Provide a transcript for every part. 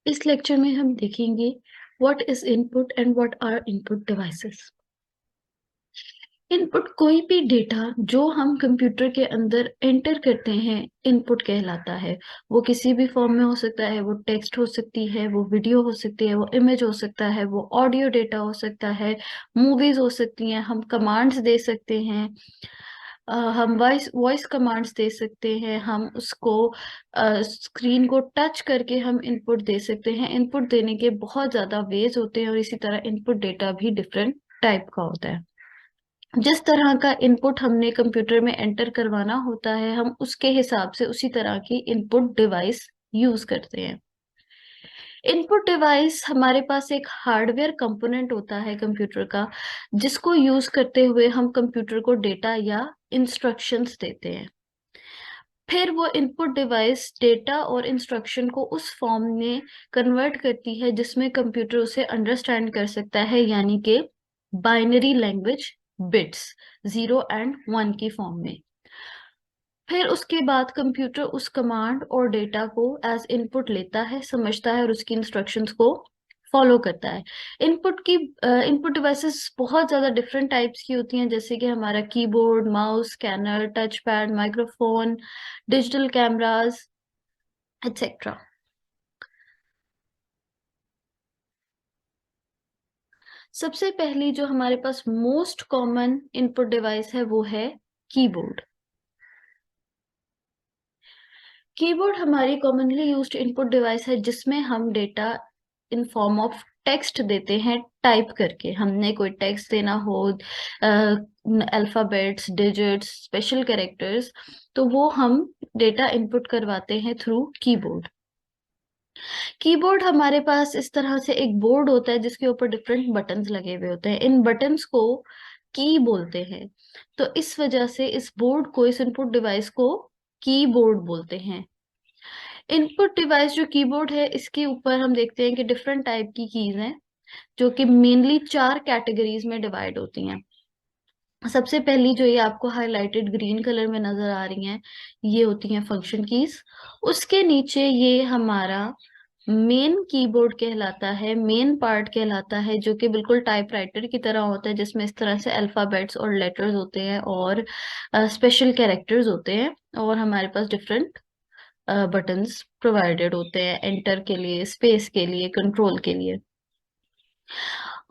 इस लेक्चर में हम देखेंगे what is input and what are input devices. Input कोई भी डेटा जो हम कंप्यूटर के अंदर एंटर करते हैं इनपुट कहलाता है। वो किसी भी फॉर्म में हो सकता है, वो टेक्स्ट हो सकती है, वो वीडियो हो सकती है, वो इमेज हो सकता है, वो ऑडियो डेटा हो सकता है, मूवीज हो सकती हैं, हम कमांड्स दे सकते हैं, हम वॉइस वॉइस कमांड्स दे सकते हैं, हम उसको स्क्रीन को टच करके हम इनपुट दे सकते हैं। इनपुट देने के बहुत ज्यादा वेज होते हैं और इसी तरह इनपुट डेटा भी डिफरेंट टाइप का होता है। जिस तरह का इनपुट हमने कंप्यूटर में एंटर करवाना होता है, हम उसके हिसाब से उसी तरह की इनपुट डिवाइस यूज करते हैं। इनपुट डिवाइस हमारे पास एक हार्डवेयर कंपोनेंट होता है कंप्यूटर का, जिसको यूज करते हुए हम कंप्यूटर को डेटा या इंस्ट्रक्शंस देते हैं। फिर वो इनपुट डिवाइस डेटा और इंस्ट्रक्शन को उस फॉर्म में कन्वर्ट करती है जिसमें कंप्यूटर उसे अंडरस्टैंड कर सकता है, यानी कि बाइनरी लैंग्वेज बिट्स 0 और 1 की फॉर्म में। फिर उसके बाद कंप्यूटर उस कमांड और डेटा को एज इनपुट लेता है, समझता है और उसकी इंस्ट्रक्शंस को फॉलो करता है। इनपुट डिवाइसेस बहुत ज्यादा डिफरेंट टाइप्स की होती हैं, जैसे कि हमारा keyboard, mouse, scanner, touch pad, microphone, digital cameras, etcetera. सबसे पहली जो हमारे पास मोस्ट कॉमन इनपुट डिवाइस है वो है कीबोर्ड। कीबोर्ड हमारी कॉमनली यूज्ड इनपुट डिवाइस है जिसमें हम data in form of text देते हैं टाइप करके। हमने कोई टेक्स्ट देना हो, अल्फाबेट्स, डिजिट्स, स्पेशल कैरेक्टर्स, तो वो हम डेटा इनपुट करवाते हैं थ्रू कीबोर्ड। कीबोर्ड हमारे पास इस तरह से एक बोर्ड होता है जिसके ऊपर डिफरेंट बटन्स लगे हुए होते हैं। इन बटन्स को की बोलते हैं, तो इस वजह से इस बोर्ड को, इस इनपुट डिवाइस को कीबोर्ड बोलते हैं। इनपुट डिवाइस जो कीबोर्ड है, इसके ऊपर हम देखते हैं कि डिफरेंट टाइप की कीज हैं जो कि मेनली 4 कैटेगरीज में डिवाइड होती हैं। सबसे पहली जो ये आपको हाईलाइटेड ग्रीन कलर में नजर आ रही हैं, ये होती हैं फंक्शन कीज। उसके नीचे ये हमारा मेन कीबोर्ड कहलाता है, मेन पार्ट कहलाता है, जो कि बिल्कुल टाइपराइटर की तरह होता है, जिसमें इस तरह से अल्फाबेट्स और लेटर्स होते हैं और स्पेशल कैरेक्टर्स होते हैं, और हमारे पास डिफरेंट बटन्स प्रोवाइडेड होते हैं एंटर के लिए, स्पेस के लिए, कंट्रोल के लिए।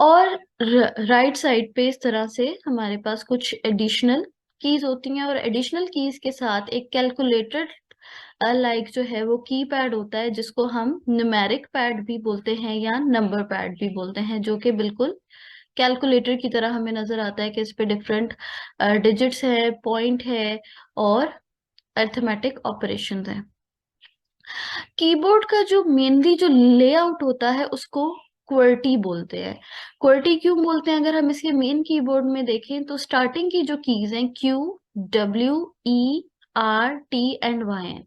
और राइट साइड पे इस तरह से हमारे पास कुछ एडिशनल कीज होती हैं, और एडिशनल कीज के साथ एक कैलकुलेटर लाइक जो है वो की पैड होता है, जिसको हम न्यूमेरिक पैड भी बोलते हैं या नंबर पैड भी बोलते हैं, जो कि बिल्कुल कैलकुलेटर की तरह हमें नजर आता है कि इस पे डिफरेंट डिजिट्स है, पॉइंट है और अरिथमेटिक ऑपरेशंस है। कीबोर्ड का जो मेनली जो लेआउट होता है उसको क्वर्टी बोलते हैं। क्वर्टी क्यों बोलते हैं? अगर हम इसके मेन कीबोर्ड में देखें तो स्टार्टिंग की जो कीज हैं Q, W, E, R, T and Y हैं,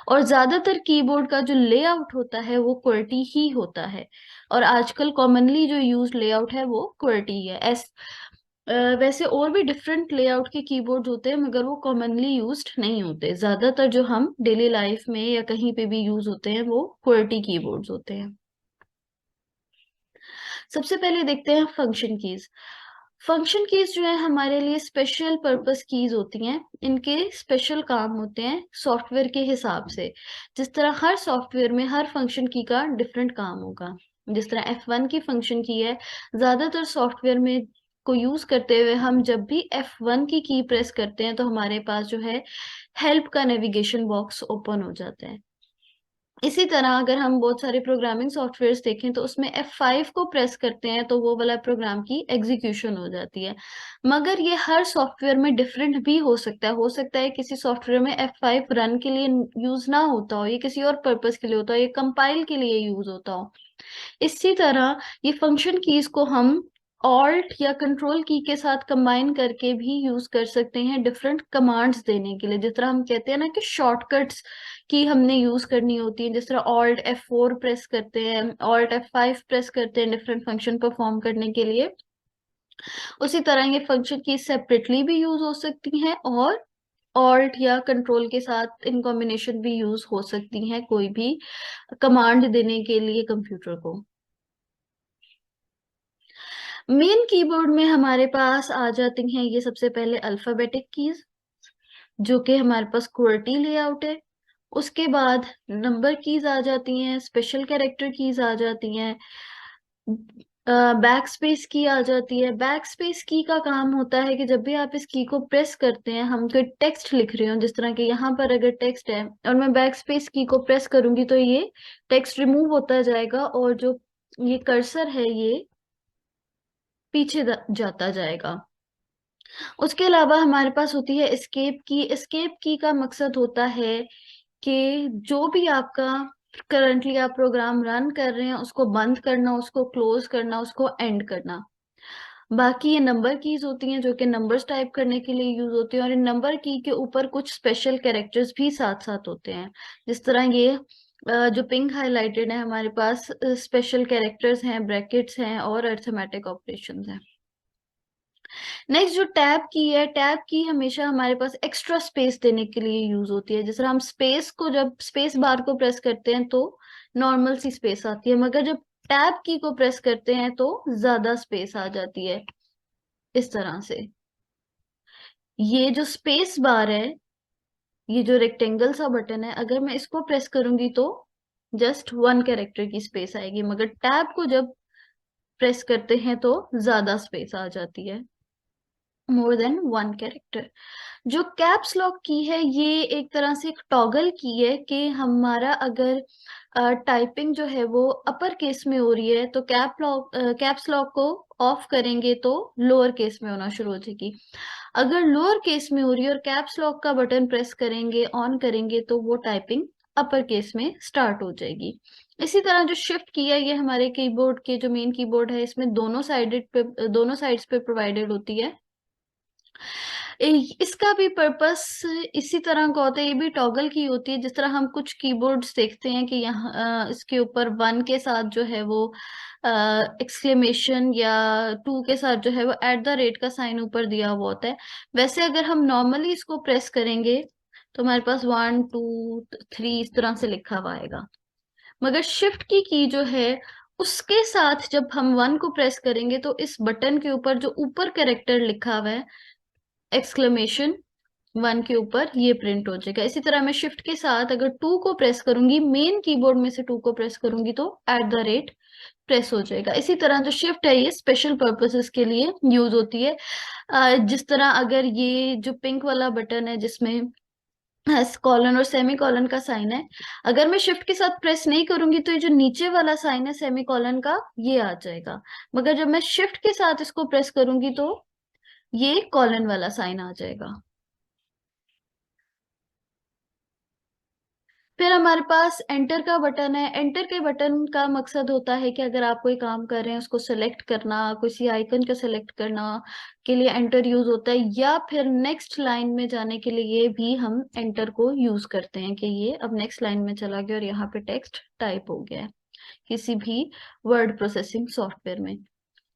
और ज्यादातर कीबोर्ड का जो लेआउट होता है वो क्वर्टी ही होता है। और आजकल कॉमनली जो यूज लेआउट है वो क्वर्टी है। वैसे और भी डिफरेंट लेआउट के कीबोर्ड होते हैं, मगर वो कॉमनली यूज्ड नहीं होते। ज्यादातर जो हम डेली लाइफ में या कहीं पे भी यूज होते हैं वो QWERTY कीबोर्ड्स होते हैं। सबसे पहले देखते हैं फंक्शन कीज। फंक्शन कीज जो है हमारे लिए स्पेशल पर्पस कीज होती हैं। इनके स्पेशल काम होते हैं सॉफ्टवेयर के हिसाब से। जिस तरह हर सॉफ्टवेयर में हर फंक्शन की का डिफरेंट काम होगा। जिस तरह F1 की फंक्शन की है, ज्यादातर सॉफ्टवेयर में को यूज करते हुए हम जब भी F1 की प्रेस करते हैं तो हमारे पास जो है हेल्प का नेविगेशन बॉक्स ओपन हो जाता है। इसी तरह अगर हम बहुत सारे प्रोग्रामिंग सॉफ्टवेयर्स देखें तो उसमें F5 को प्रेस करते हैं तो वो वाला प्रोग्राम की एग्जीक्यूशन हो जाती है। मगर ये हर सॉफ्टवेयर में डिफरेंट भी हो सकता है किसी सॉफ्टवेयर में F5 रन के लिए यूज ना होता हो, ये किसी और पर्पस के लिए होता हो, ये कंपाइल के लिए यूज होता हो। इसी तरह ये फंक्शन कीज को हम ऑल्ट या कंट्रोल की के साथ कंबाइन करके भी यूज कर सकते हैं डिफरेंट कमांड्स देने के लिए। जिस तरह हम कहते हैं ना कि शॉर्टकट्स की हमने यूज करनी होती है, जिस तरह ऑल्ट F4 प्रेस करते हैं, ऑल्ट F5 प्रेस करते हैं डिफरेंट फंक्शन परफॉर्म करने के लिए, उसी तरह ये फंक्शन की सेपरेटली भी यूज हो सकती हैं और ऑल्ट या कंट्रोल के साथ इन कॉम्बिनेशन भी यूज हो सकती हैं कोई भी कमांड देने के लिए कंप्यूटर को। मेन कीबोर्ड में हमारे पास आ जाती हैं ये सबसे पहले अल्फाबेटिक कीज, जो कि हमारे पास QWERTY लेआउट है। उसके बाद नंबर कीज आ जाती हैं, स्पेशल कैरेक्टर कीज आ जाती हैं, बैक स्पेस की आ जाती है। बैक स्पेस की का काम होता है कि जब भी आप इस की को प्रेस करते हैं, हम कोई टेक्स्ट लिख रहे हो, जिस तरह के यहाँ पर अगर टेक्स्ट है और मैं बैक स्पेस की को प्रेस करूंगी तो ये टेक्स्ट रिमूव होता जाएगा और जो ये कर्सर है ये पीछे जाता जाएगा। उसके अलावा हमारे पास होती है एस्केप की। एस्केप की का मकसद होता है कि जो भी आपका करंटली आप प्रोग्राम रन कर रहे हैं उसको बंद करना, उसको क्लोज करना, उसको एंड करना। बाकी ये नंबर कीज होती हैं जो कि नंबर्स टाइप करने के लिए यूज होती हैं, और इन नंबर की के ऊपर कुछ स्पेशल कैरेक्टर्स भी साथ साथ होते हैं। जिस तरह ये जो पिंक हाईलाइटेड है हमारे पास स्पेशल कैरेक्टर्स हैं, ब्रैकेट्स हैं और अरिथमेटिक ऑपरेशंस हैं। नेक्स्ट जो टैब की है, टैब की हमेशा हमारे पास एक्स्ट्रा स्पेस देने के लिए यूज होती है। जैसे हम स्पेस को जब स्पेस बार को प्रेस करते हैं तो नॉर्मल सी स्पेस आती है, मगर जब टैब की को प्रेस करते हैं तो ज्यादा स्पेस आ जाती है। इस तरह से ये जो स्पेस बार है, ये जो रेक्टेंगल सा बटन है, अगर मैं इसको प्रेस करूंगी तो जस्ट वन कैरेक्टर की स्पेस आएगी, मगर टैब को जब प्रेस करते हैं तो ज्यादा स्पेस आ जाती है, मोर देन वन कैरेक्टर। जो कैप्स लॉक की है ये एक तरह से एक टॉगल की है कि हमारा अगर टाइपिंग जो है वो अपर केस में हो रही है तो कैप्स लॉक को ऑफ करेंगे तो लोअर केस में होना शुरू हो जाएगी। अगर लोअर केस में हो रही है और कैप्स लॉक का बटन प्रेस करेंगे, ऑन करेंगे, तो वो टाइपिंग अपर केस में स्टार्ट हो जाएगी। इसी तरह जो शिफ्ट की है ये हमारे कीबोर्ड के जो मेन कीबोर्ड है इसमें दोनों साइड्स पे प्रोवाइडेड होती है। इसका भी पर्पस इसी तरह का होता है, ये भी टॉगल की होती है। जिस तरह हम कुछ कीबोर्ड्स देखते हैं कि यहाँ इसके ऊपर वन के साथ जो है वो एक्सक्लेमेशन या टू के साथ जो है वो @ का साइन ऊपर दिया हुआ होता है। वैसे अगर हम नॉर्मली इसको प्रेस करेंगे तो हमारे पास 1 2 3 इस तरह से लिखा हुआ आएगा। मगर शिफ्ट की जो है उसके साथ जब हम वन को प्रेस करेंगे तो इस बटन के ऊपर जो ऊपर कैरेक्टर लिखा हुआ है एक्सक्लेमेशन वन के ऊपर, ये प्रिंट हो जाएगा। इसी तरह मैं शिफ्ट के साथ अगर टू को प्रेस करूंगी, मेन कीबोर्ड में से टू को प्रेस करूंगी तो @ प्रेस हो जाएगा। इसी तरह जो शिफ्ट है ये स्पेशल पर्पसेस के लिए यूज होती है। जिस तरह अगर ये जो पिंक वाला बटन है जिसमें कॉलन और सेमी कॉलन का साइन है, अगर मैं शिफ्ट के साथ प्रेस नहीं करूंगी तो ये जो नीचे वाला साइन है सेमी कॉलन का ये आ जाएगा, मगर जब मैं शिफ्ट के साथ इसको प्रेस करूंगी तो ये कॉलन वाला साइन आ जाएगा। फिर हमारे पास एंटर का बटन है। एंटर के बटन का मकसद होता है कि अगर आप कोई काम कर रहे हैं उसको सेलेक्ट करना, किसी आइकन को सेलेक्ट करना के लिए एंटर यूज होता है, या फिर नेक्स्ट लाइन में जाने के लिए भी हम एंटर को यूज करते हैं कि ये अब नेक्स्ट लाइन में चला गया और यहाँ पे टेक्स्ट टाइप हो गया है किसी भी वर्ड प्रोसेसिंग सॉफ्टवेयर में।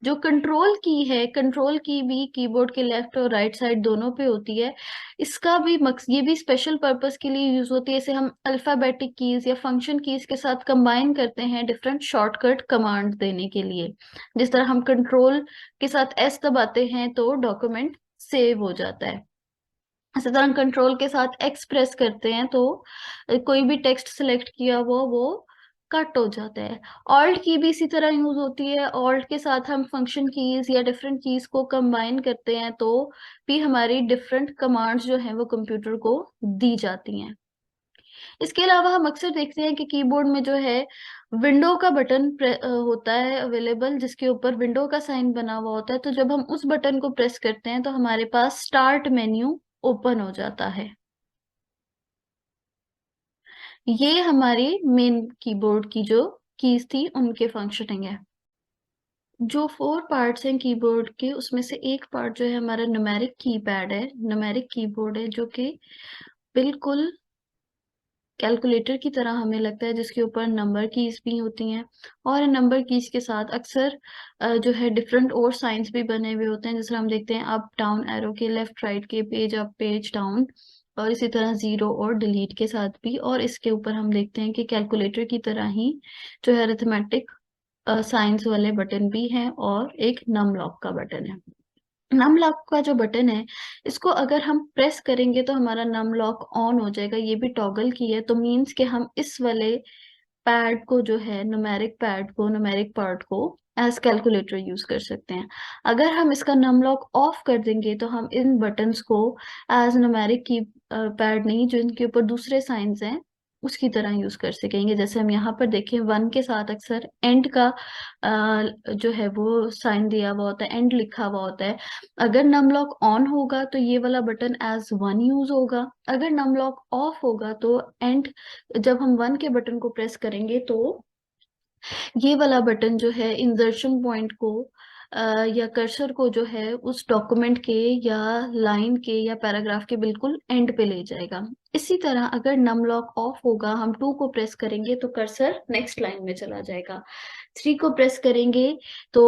जो कंट्रोल की है, कंट्रोल की भी कीबोर्ड के लेफ्ट और राइट साइड दोनों पे होती है। इसका भी ये भी स्पेशल पर्पस के लिए यूज होती है। इसे हम अल्फाबेटिक कीज या फंक्शन कीज के साथ कंबाइन करते हैं डिफरेंट शॉर्टकट कमांड देने के लिए। जिस तरह हम कंट्रोल के साथ S दबाते हैं तो डॉक्यूमेंट सेव हो जाता है। इसी तरह कंट्रोल के साथ X प्रेस करते हैं तो कोई भी टेक्स्ट सिलेक्ट किया हुआ वो कट हो जाता है। ऑल्ट की भी इसी तरह यूज होती है। ऑल्ट के साथ हम फंक्शन कीज या डिफरेंट कीज को कंबाइन करते हैं तो भी हमारी डिफरेंट कमांड्स जो हैं वो कंप्यूटर को दी जाती हैं। इसके अलावा हम अक्सर देखते हैं कि कीबोर्ड में जो है विंडो का बटन होता है अवेलेबल, जिसके ऊपर विंडो का साइन बना हुआ होता है। तो जब हम उस बटन को प्रेस करते हैं तो हमारे पास स्टार्ट मेन्यू ओपन हो जाता है। ये हमारी मेन कीबोर्ड की जो कीज थी उनके फंक्शनिंग है। जो 4 पार्ट्स हैं कीबोर्ड के उसमें से एक पार्ट जो है हमारा न्यूमेरिक कीपैड है, न्यूमेरिक कीबोर्ड है, जो कि बिल्कुल कैलकुलेटर की तरह हमें लगता है, जिसके ऊपर नंबर कीज भी होती हैं और नंबर कीज के साथ अक्सर जो है डिफरेंट और साइंस भी बने हुए होते हैं। जैसे हम देखते हैं अप डाउन एरो के, लेफ्ट राइट के, पेज अप पेज डाउन, और इसी तरह जीरो और डिलीट के साथ भी। और इसके ऊपर हम देखते हैं कि कैलकुलेटर की तरह ही जो है अरिथमेटिक साइंस वाले बटन भी हैं, और एक नम लॉक का बटन है। नम लॉक का जो बटन है, इसको अगर हम प्रेस करेंगे तो हमारा नम लॉक ऑन हो जाएगा। ये भी टॉगल की है, तो मीन्स कि हम इस वाले पैड को जो है, न्यूमेरिक पैड को, न्यूमेरिक पार्ट को एज कैलकुलेटर यूज कर सकते हैं। अगर हम इसका नम लॉक ऑफ कर देंगे तो हम इन बटन्स को एज न्यूमेरिक की पैड नहीं, जो इनके ऊपर दूसरे साइंस हैं उसकी तरह यूज कर सकेंगे। जैसे हम यहाँ पर देखें, वन के साथ अक्सर एंड का जो है वो साइन दिया हुआ होता है, एंड लिखा हुआ होता है। अगर नम लॉक ऑन होगा तो ये वाला बटन एज वन यूज होगा, अगर नम लॉक ऑफ होगा तो एंड, जब हम वन के बटन को प्रेस करेंगे तो ये वाला बटन जो है इंसर्शन पॉइंट को या कर्सर को जो है उस डॉक्यूमेंट के या लाइन के या पैराग्राफ के बिल्कुल एंड पे ले जाएगा। इसी तरह अगर नम लॉक ऑफ होगा, हम टू को प्रेस करेंगे तो कर्सर नेक्स्ट लाइन में चला जाएगा। थ्री को प्रेस करेंगे तो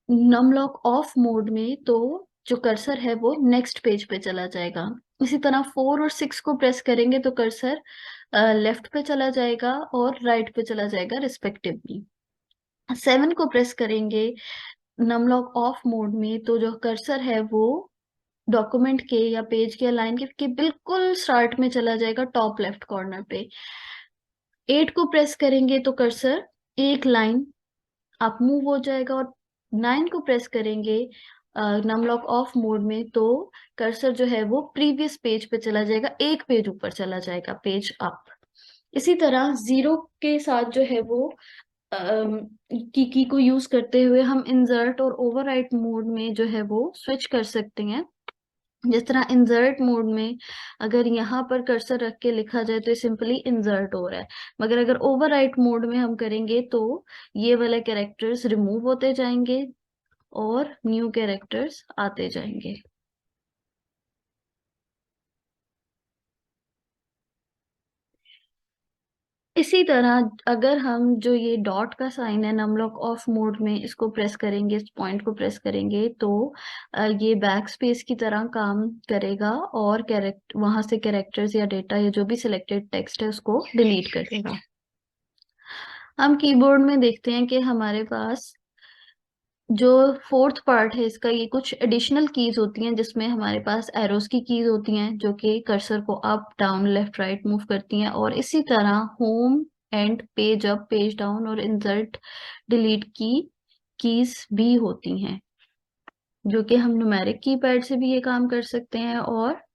नम लॉक ऑफ मोड में तो जो कर्सर है वो नेक्स्ट पेज पे चला जाएगा। इसी तरह फोर और सिक्स को प्रेस करेंगे तो कर्सर लेफ्ट पे चला जाएगा और राइट पे चला जाएगा रिस्पेक्टिवली। सेवन को प्रेस करेंगे नम लॉक ऑफ मोड में तो जो कर्सर है वो डॉक्यूमेंट के या पेज के लाइन के बिल्कुल स्टार्ट में चला जाएगा, टॉप लेफ्ट कॉर्नर पे। एट को प्रेस करेंगे तो कर्सर एक लाइन अप मूव हो जाएगा, और नाइन को प्रेस करेंगे नम लॉक ऑफ मोड में तो कर्सर जो है वो प्रीवियस पेज पे चला जाएगा, एक पेज ऊपर चला जाएगा, पेज अप। इसी तरह जीरो के साथ जो है वो की को यूज करते हुए हम इंसर्ट और ओवरराइट मोड में जो है वो स्विच कर सकते हैं। जिस तरह इंसर्ट मोड में अगर यहाँ पर कर्सर रख के लिखा जाए तो ये सिंपली इंसर्ट हो रहा है, मगर अगर ओवरराइट मोड में हम करेंगे तो ये वाले कैरेक्टर्स रिमूव होते जाएंगे और न्यू कैरेक्टर्स आते जाएंगे। इसी तरह अगर हम जो ये डॉट का साइन है नम लॉक ऑफ मोड में, इसको प्रेस करेंगे, इस पॉइंट को प्रेस करेंगे तो ये बैक स्पेस की तरह काम करेगा और कैरेक्ट वहां से कैरेक्टर्स या डेटा या जो भी सिलेक्टेड टेक्स्ट है उसको डिलीट कर देगा। हम कीबोर्ड में देखते हैं कि हमारे पास जो फोर्थ पार्ट है इसका, ये कुछ एडिशनल कीज होती हैं जिसमें हमारे पास एरोस की कीज होती हैं जो कि कर्सर को up down left right move करती हैं, और इसी तरह home and page up page down और इंसर्ट डिलीट की कीज भी होती हैं, जो कि हम न्यूमेरिक कीपैड से भी ये काम कर सकते हैं और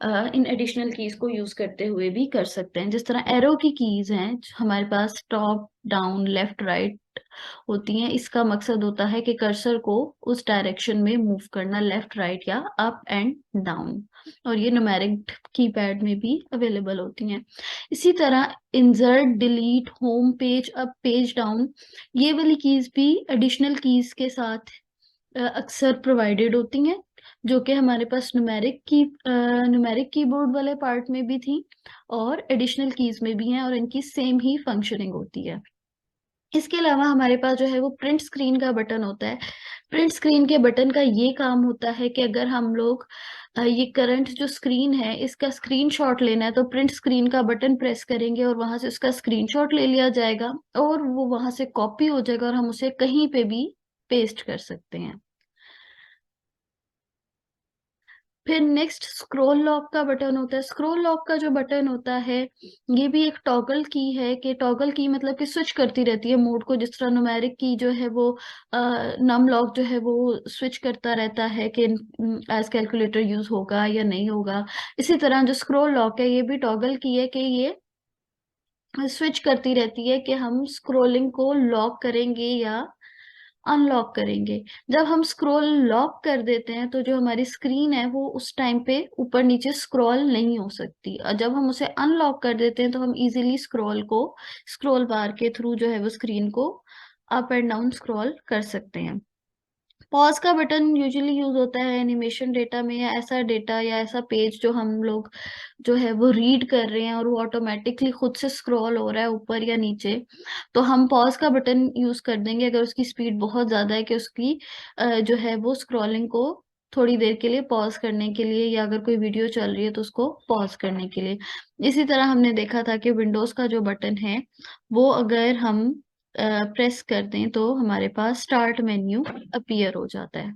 इन एडिशनल कीज को यूज करते हुए भी कर सकते हैं। जिस तरह एरो की कीज हैं हमारे पास टॉप डाउन लेफ्ट राइट होती हैं, इसका मकसद होता है कि कर्सर को उस डायरेक्शन में मूव करना, लेफ्ट राइट या अप एंड डाउन, और ये न्यूमेरिक कीपैड में भी अवेलेबल होती हैं। इसी तरह insert delete home page up page down, ये वाली कीज भी एडिशनल कीज के साथ अक्सर प्रोवाइडेड होती हैं, जो कि हमारे पास न्यूमेरिक कीबोर्ड वाले पार्ट में भी थी और एडिशनल कीज में भी हैं, और इनकी सेम ही फंक्शनिंग होती है। इसके अलावा हमारे पास जो है वो प्रिंट स्क्रीन का बटन होता है। प्रिंट स्क्रीन के बटन का ये काम होता है कि अगर हम लोग ये करंट जो स्क्रीन है इसका स्क्रीनशॉट लेना है तो प्रिंट स्क्रीन का बटन प्रेस करेंगे और वहां से उसका स्क्रीनशॉट ले लिया जाएगा और वो वहां से कॉपी हो जाएगा और हम उसे कहीं पे भी पेस्ट कर सकते हैं। फिर नेक्स्ट स्क्रोल लॉक का बटन होता है। स्क्रोल लॉक का जो बटन होता है ये भी एक टॉगल की है, कि टॉगल की मतलब कि स्विच करती रहती है मोड को, जिस तरह न्यूमेरिक की जो है वो नम लॉक जो है वो स्विच करता रहता है कि एज कैलकुलेटर यूज होगा या नहीं होगा। इसी तरह जो स्क्रोल लॉक है ये भी टॉगल की है, कि ये स्विच करती रहती है कि हम स्क्रोलिंग को लॉक करेंगे या अनलॉक करेंगे। जब हम स्क्रॉल लॉक कर देते हैं तो जो हमारी स्क्रीन है वो उस टाइम पे ऊपर नीचे स्क्रॉल नहीं हो सकती, और जब हम उसे अनलॉक कर देते हैं तो हम इजीली स्क्रॉल बार के थ्रू जो है वो स्क्रीन को अप एंड डाउन स्क्रॉल कर सकते हैं। पॉज का बटन यूजुअली यूज होता है एनिमेशन डेटा में, या ऐसा डेटा या ऐसा पेज जो हम लोग जो है वो रीड कर रहे हैं और वो ऑटोमेटिकली खुद से स्क्रॉल हो रहा है ऊपर या नीचे, तो हम पॉज का बटन यूज कर देंगे अगर उसकी स्पीड बहुत ज्यादा है कि उसकी जो है वो स्क्रॉलिंग को थोड़ी देर के लिए पॉज करने के लिए, या अगर कोई वीडियो चल रही है तो उसको पॉज करने के लिए। इसी तरह हमने देखा था कि विंडोज का जो बटन है वो अगर हम प्रेस कर दें तो हमारे पास स्टार्ट मेन्यू अपीयर हो जाता है।